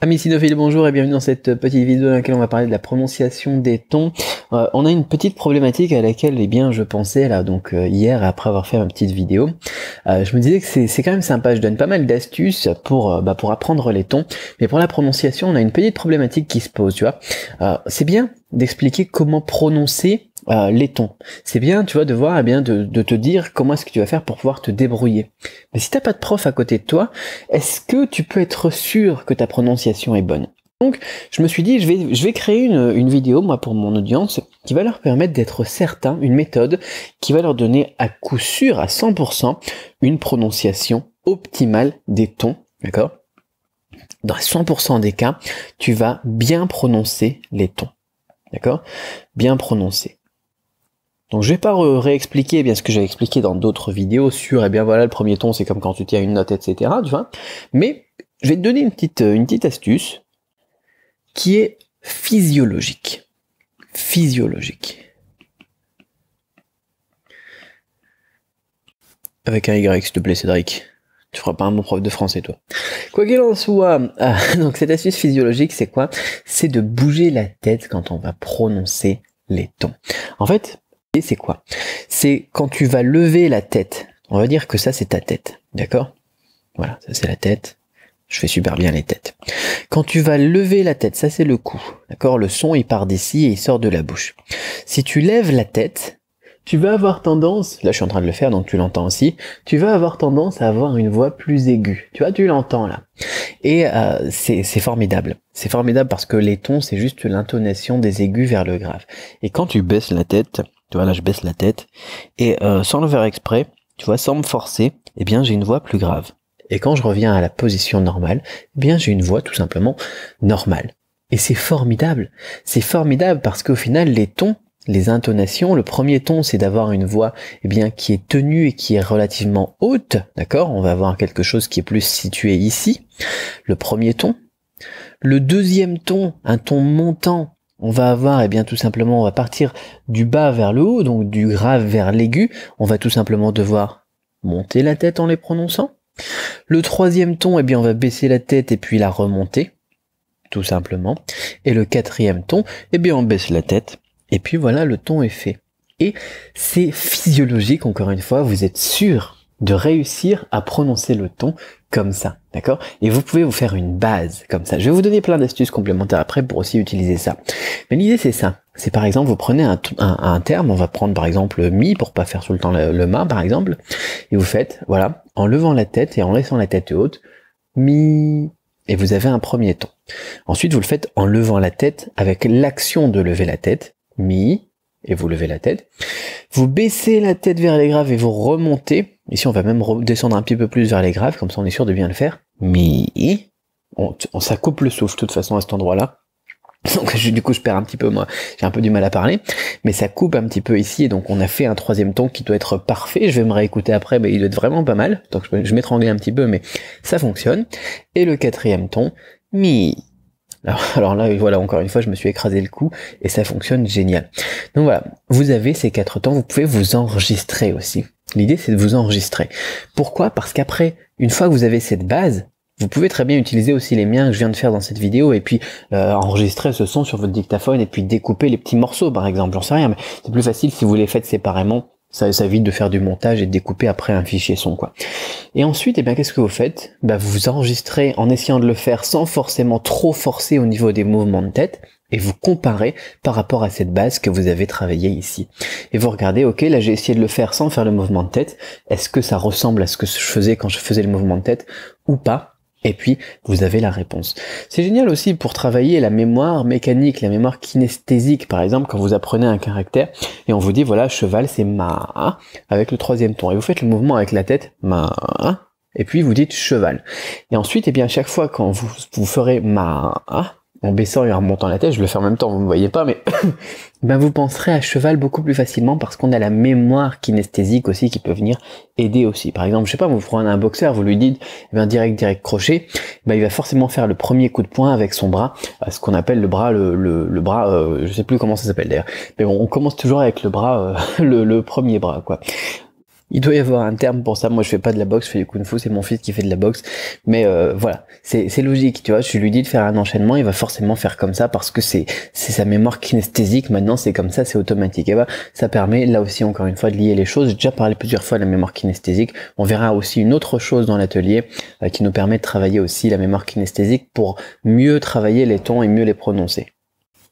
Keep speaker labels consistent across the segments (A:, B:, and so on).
A: Amis cinophiles, bonjour et bienvenue dans cette petite vidéo dans laquelle on va parler de la prononciation des tons. On a une petite problématique à laquelle je pensais là hier après avoir fait ma petite vidéo. Je me disais que c'est quand même sympa, je donne pas mal d'astuces pour apprendre les tons, mais pour la prononciation on a une petite problématique qui se pose, tu vois. C'est bien d'expliquer comment prononcer les tons. C'est bien, tu vois, de voir, de te dire comment est-ce que tu vas faire pour pouvoir te débrouiller. Mais si t'as pas de prof à côté de toi, est-ce que tu peux être sûr que ta prononciation est bonne? Donc, je me suis dit, je vais créer une vidéo, moi, pour mon audience, qui va leur permettre d'être certain, une méthode qui va leur donner à coup sûr, à 100%, une prononciation optimale des tons, d'accord? Dans 100% des cas, tu vas bien prononcer les tons, d'accord? Bien prononcer. Donc je vais pas réexpliquer ce que j'avais expliqué dans d'autres vidéos sur, voilà, le premier ton c'est comme quand tu tiens une note, etc. Tu vois. Mais je vais te donner une petite astuce qui est physiologique. Physiologique. Avec un Y, s'il te plaît, Cédric. Tu feras pas un bon prof de français, toi. Quoi qu'il en soit, donc cette astuce physiologique, c'est quoi? C'est de bouger la tête quand on va prononcer les tons. En fait, et c'est quoi? C'est quand tu vas lever la tête. On va dire que ça, c'est ta tête. D'accord? Voilà, ça c'est la tête. Je fais super bien les têtes. Quand tu vas lever la tête, ça c'est le cou. D'accord? Le son, il part d'ici et il sort de la bouche. Si tu lèves la tête, tu vas avoir tendance, là je suis en train de le faire donc tu l'entends aussi, tu vas avoir tendance à avoir une voix plus aiguë. Tu vois, tu l'entends là. Et c'est formidable. C'est formidable parce que les tons, c'est juste l'intonation des aigus vers le grave. Et quand tu baisses la tête, tu vois, là je baisse la tête, et sans le faire exprès, tu vois, sans me forcer, eh bien j'ai une voix plus grave. Et quand je reviens à la position normale, eh bien j'ai une voix tout simplement normale. Et c'est formidable. C'est formidable parce qu'au final, les tons, les intonations, le premier ton, c'est d'avoir une voix qui est tenue et qui est relativement haute, d'accord? On va avoir quelque chose qui est plus situé ici, le premier ton. Le deuxième ton, un ton montant, on va avoir, tout simplement, on va partir du bas vers le haut, donc du grave vers l'aigu. On va tout simplement devoir monter la tête en les prononçant. Le troisième ton, on va baisser la tête et puis la remonter, tout simplement. Et le quatrième ton, on baisse la tête. Et puis voilà, le ton est fait. Et c'est physiologique, encore une fois, vous êtes sûr de réussir à prononcer le ton comme ça, d'accord? Et vous pouvez vous faire une base comme ça. Je vais vous donner plein d'astuces complémentaires après pour aussi utiliser ça. Mais l'idée c'est ça. C'est par exemple, vous prenez un terme, on va prendre par exemple mi pour pas faire tout le temps le ma par exemple, et vous faites, voilà, en levant la tête et en laissant la tête haute, mi, et vous avez un premier ton. Ensuite vous le faites en levant la tête avec l'action de lever la tête, mi, et vous levez la tête. Vous baissez la tête vers les graves et vous remontez. Ici, on va même descendre un petit peu plus vers les graves, comme ça on est sûr de bien le faire. Mi. Ça coupe le souffle, de toute façon, à cet endroit-là. Donc, du coup, je perds un petit peu, moi. J'ai un peu du mal à parler. Mais ça coupe un petit peu ici. Et donc, on a fait un troisième ton qui doit être parfait. Je vais me réécouter après, mais il doit être vraiment pas mal. Donc, je m'étranglais un petit peu, mais ça fonctionne. Et le quatrième ton, mi. Alors là, voilà, encore une fois, je me suis écrasé le cou et ça fonctionne génial. Donc voilà, vous avez ces 4 temps, vous pouvez vous enregistrer aussi. L'idée, c'est de vous enregistrer. Pourquoi? Parce qu'après, une fois que vous avez cette base, vous pouvez très bien utiliser aussi les miens que je viens de faire dans cette vidéo et puis enregistrer ce son sur votre dictaphone et puis découper les petits morceaux, par exemple. J'en sais rien, mais c'est plus facile si vous les faites séparément. Ça évite de faire du montage et de découper après un fichier son, quoi. Et ensuite, qu'est-ce que vous faites? Vous vous enregistrez en essayant de le faire sans forcément trop forcer au niveau des mouvements de tête et vous comparez par rapport à cette base que vous avez travaillé ici. Et vous regardez, ok, là j'ai essayé de le faire sans faire le mouvement de tête. Est-ce que ça ressemble à ce que je faisais quand je faisais le mouvement de tête ou pas? Et puis, vous avez la réponse. C'est génial aussi pour travailler la mémoire mécanique, la mémoire kinesthésique, par exemple, quand vous apprenez un caractère, et on vous dit, voilà, cheval, c'est ma, avec le troisième ton. Et vous faites le mouvement avec la tête, ma, et puis vous dites cheval. Et ensuite, à chaque fois, quand vous ferez ma, en baissant et en remontant la tête, je le fais en même temps, vous ne me voyez pas, mais vous penserez à cheval beaucoup plus facilement parce qu'on a la mémoire kinesthésique aussi qui peut venir aider aussi. Par exemple, je sais pas, vous prenez un boxeur, vous lui dites direct crochet, il va forcément faire le premier coup de poing avec son bras, ce qu'on appelle le bras, le bras, je sais plus comment ça s'appelle d'ailleurs, mais bon, on commence toujours avec le bras, le premier bras, quoi. Il doit y avoir un terme pour ça. Moi, je fais pas de la boxe, je fais du kung-fu. C'est mon fils qui fait de la boxe. Mais voilà, c'est logique, tu vois. Je lui dis de faire un enchaînement, il va forcément faire comme ça parce que c'est sa mémoire kinesthésique. Maintenant, c'est comme ça, c'est automatique. Et bah, ça permet, là aussi, encore une fois, de lier les choses. J'ai déjà parlé plusieurs fois de la mémoire kinesthésique. On verra aussi une autre chose dans l'atelier qui nous permet de travailler aussi la mémoire kinesthésique pour mieux travailler les tons et mieux les prononcer.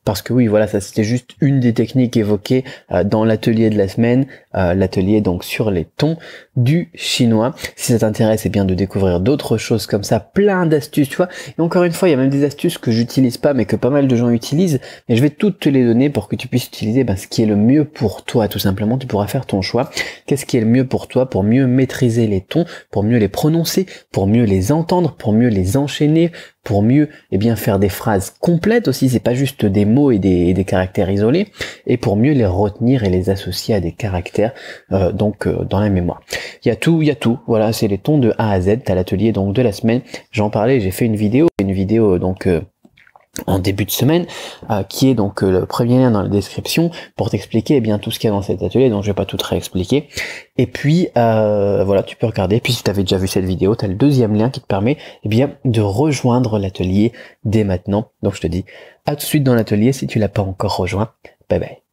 A: Parce que oui, voilà, ça c'était juste une des techniques évoquées dans l'atelier de la semaine, l'atelier donc sur les tons du chinois. Si ça t'intéresse, c'est bien de découvrir d'autres choses comme ça, plein d'astuces, tu vois. Et encore une fois, il y a même des astuces que j'utilise pas, mais que pas mal de gens utilisent. Mais je vais toutes te les donner pour que tu puisses utiliser ce qui est le mieux pour toi, tout simplement. Tu pourras faire ton choix. Qu'est-ce qui est le mieux pour toi, pour mieux maîtriser les tons, pour mieux les prononcer, pour mieux les entendre, pour mieux les enchaîner, pour mieux faire des phrases complètes aussi, c'est pas juste des mots et des caractères isolés, et pour mieux les retenir et les associer à des caractères dans la mémoire. Il y a tout, voilà, c'est les tons de A à Z. T'as l'atelier donc de la semaine, j'en parlais, j'ai fait une vidéo en début de semaine, qui est donc le premier lien dans la description pour t'expliquer tout ce qu'il y a dans cet atelier, donc je vais pas tout réexpliquer. Et puis voilà, tu peux regarder. Puis si tu avais déjà vu cette vidéo, tu as le deuxième lien qui te permet de rejoindre l'atelier dès maintenant. Donc je te dis à tout de suite dans l'atelier si tu l'as pas encore rejoint. Bye bye.